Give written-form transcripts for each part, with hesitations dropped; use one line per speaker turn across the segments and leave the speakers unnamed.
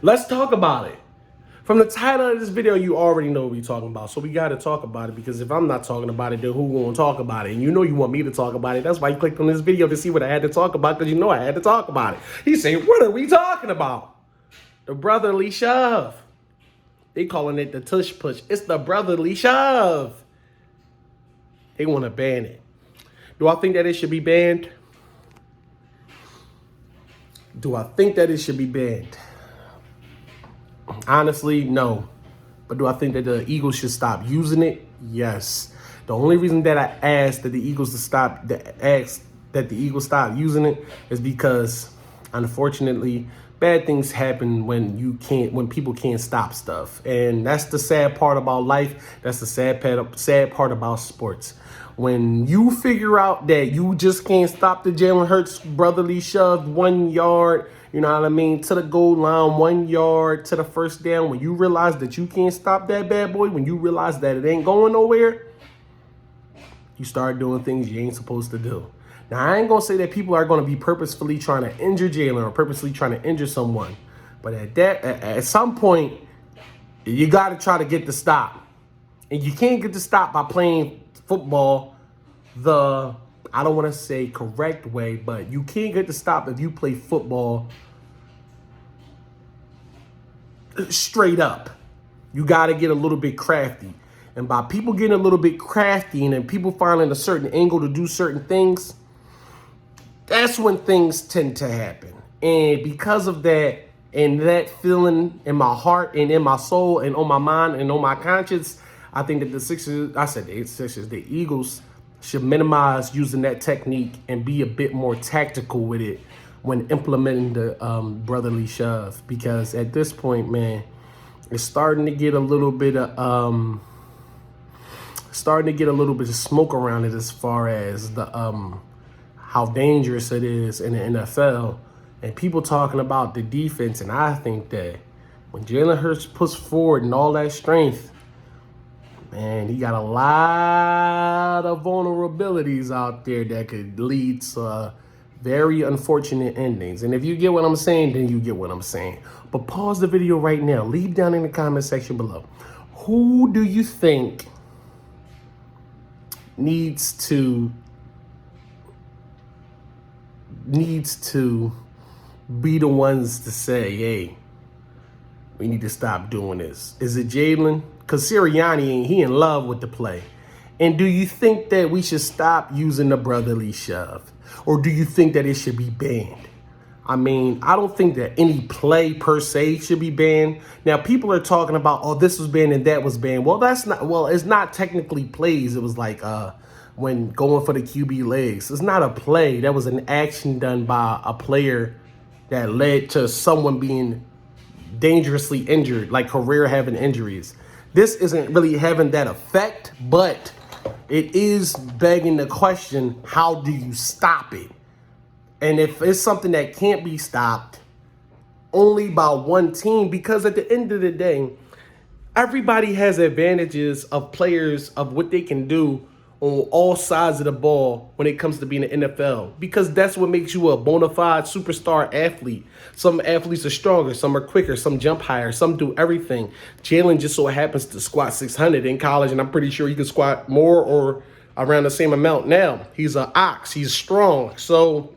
Let's talk about it. From the title of this video, you already know what we're talking about. So we got to talk about it, because if I'm not talking about it, then who going to talk about it? And you know you want me to talk about it. That's why you clicked on this video to see what I had to talk about, because you know I had to talk about it. He said, what are we talking about? The brotherly shove. They calling it the tush push. It's the brotherly shove. They want to ban it. Do I think that it should be banned? Do I think that it should be banned? Honestly, no. But do I think that the Eagles should stop using it? Yes. The only reason that I asked that the Eagles stop using it is because, unfortunately, bad things happen when people can't stop stuff. And that's the sad part about life. That's the sad part about sports. When you figure out that you just can't stop the Jalen Hurts brotherly shove 1 yard, you know what I mean, to the goal line, 1 yard to the first down, when you realize that you can't stop that bad boy, when you realize that it ain't going nowhere, you start doing things you ain't supposed to do. Now, I ain't going to say that people are going to be purposefully trying to injure Jalen or purposely trying to injure someone. But at some point, you got to try to get the stop. And you can't get the stop by playing football I don't want to say correct way, but you can't get the stop if you play football straight up. You got to get a little bit crafty. And by people getting a little bit crafty and then people finding a certain angle to do certain things, that's when things tend to happen. And because of that, and that feeling in my heart and in my soul and on my mind and on my conscience, I think that the Eagles should minimize using that technique and be a bit more tactical with it when implementing the brotherly shove. Because at this point, man, it's starting to get a little bit of smoke around it as far as the how dangerous it is in the NFL, and people talking about the defense. And I think that when Jalen Hurts puts forward and all that strength, man, he got a lot of vulnerabilities out there that could lead to very unfortunate endings. And if you get what I'm saying, then you get what I'm saying. But pause the video right now. Leave down in the comment section below. Who do you think needs to be the ones to say, hey, we need to stop doing this? Is it Jalen? Because Sirianni, he in love with the play. And do you think that we should stop using the brotherly shove? Or do you think that it should be banned? I mean, I don't think that any play per se should be banned. Now, people are talking about, oh, this was banned and that was banned. Well, it's not technically plays. It was like when going for the QB legs. It's not a play. That was an action done by a player that led to someone being dangerously injured, like career having injuries. This isn't really having that effect, but it is begging the question, how do you stop it? And if it's something that can't be stopped only by one team, because at the end of the day, everybody has advantages of players of what they can do on all sides of the ball when it comes to being an NFL, because that's what makes you a bona fide superstar athlete. Some athletes are stronger, some are quicker, some jump higher, some do everything. Jalen just so happens to squat 600 in college, and I'm pretty sure he could squat more or around the same amount now. He's an ox, he's strong. So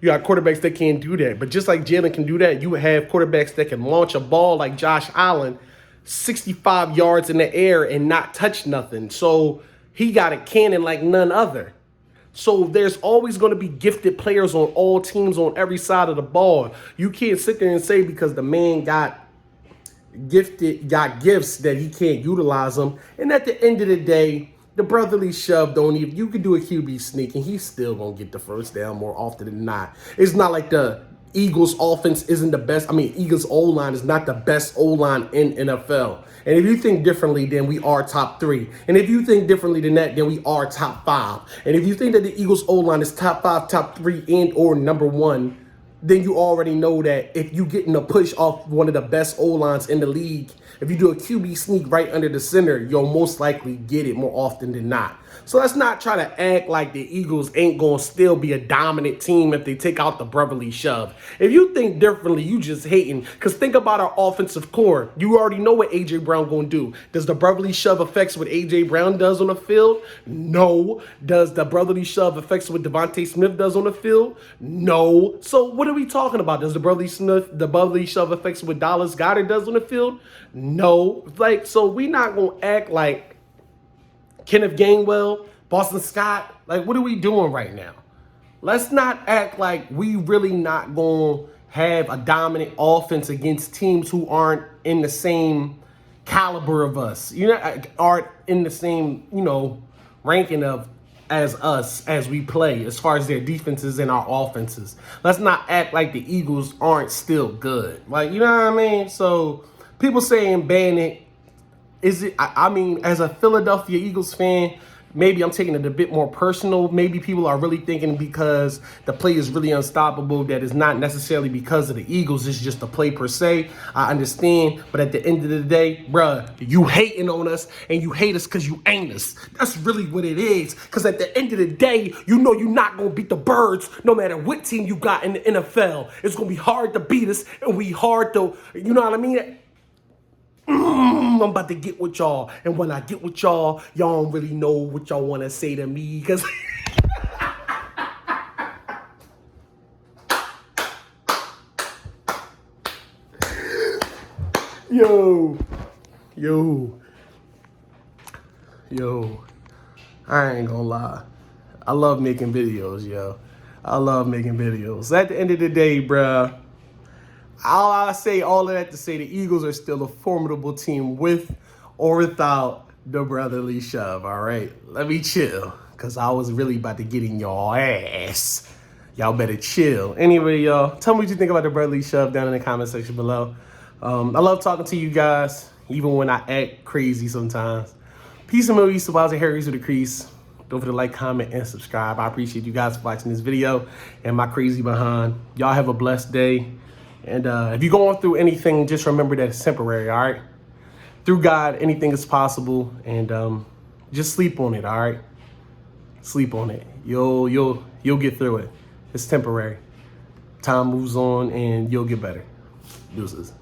you got quarterbacks that can't do that. But just like Jalen can do that, you have quarterbacks that can launch a ball like Josh Allen 65 yards in the air and not touch nothing. So he got a cannon like none other. So there's always going to be gifted players on all teams on every side of the ball. You can't sit there and say because the man got gifts that he can't utilize them. And at the end of the day, the brotherly shove don't even, you could do a QB sneak and he's still going to get the first down more often than not. It's not like the Eagles offense isn't the best. I mean, Eagles O-line is not the best O-line in NFL. And if you think differently, then we are top 3. And if you think differently than that, then we are top 5. And if you think that the Eagles O-line is top 5, top 3, and or number 1, then you already know that if you getting a push off one of the best O-lines in the league, if you do a QB sneak right under the center, you'll most likely get it more often than not. So let's not try to act like the Eagles ain't going to still be a dominant team if they take out the brotherly shove. If you think differently, you just hating. Because think about our offensive core. You already know what A.J. Brown going to do. Does the brotherly shove affects what A.J. Brown does on the field? No. Does the brotherly shove affects what Devontae Smith does on the field? No. So what are we talking about? Does the brotherly shove affects what Dallas Goedert does on the field? No. Like, so we not going to act like Kenneth Gainwell, Boston Scott, like what are we doing right now? Let's not act like we really not going to have a dominant offense against teams who aren't in the same caliber of us, aren't in the same, ranking of as us as we play as far as their defenses and our offenses. Let's not act like the Eagles aren't still good. Like, you know what I mean? So people saying ban it. Is it? I mean, as a Philadelphia Eagles fan, maybe I'm taking it a bit more personal. Maybe people are really thinking because the play is really unstoppable that it's not necessarily because of the Eagles. It's just the play per se. I understand. But at the end of the day, bruh, you hating on us and you hate us because you ain't us. That's really what it is. Because at the end of the day, you know you're not going to beat the Birds no matter what team you got in the NFL. It's going to be hard to beat us and we hard to, you know what I mean? I'm about to get with y'all. And when I get with y'all, y'all don't really know what y'all want to say to me. Because Yo, I ain't gonna lie. I love making videos, yo. I love making videos. At the end of the day, bruh, I say all of that to say the Eagles are still a formidable team with or without the brotherly shove, all right? Let me chill, because I was really about to get in your ass. Y'all better chill. Anyway, y'all, tell me what you think about the brotherly shove down in the comment section below. I love talking to you guys, even when I act crazy sometimes. Peace and movies to Wiles and Harry's with the crease. Don't forget to like, comment, and subscribe. I appreciate you guys for watching this video and my crazy behind. Y'all have a blessed day. And if you're going through anything, just remember that it's temporary, all right? Through God, anything is possible. And just sleep on it, all right? Sleep on it. You'll get through it. It's temporary. Time moves on, and you'll get better. Deuces.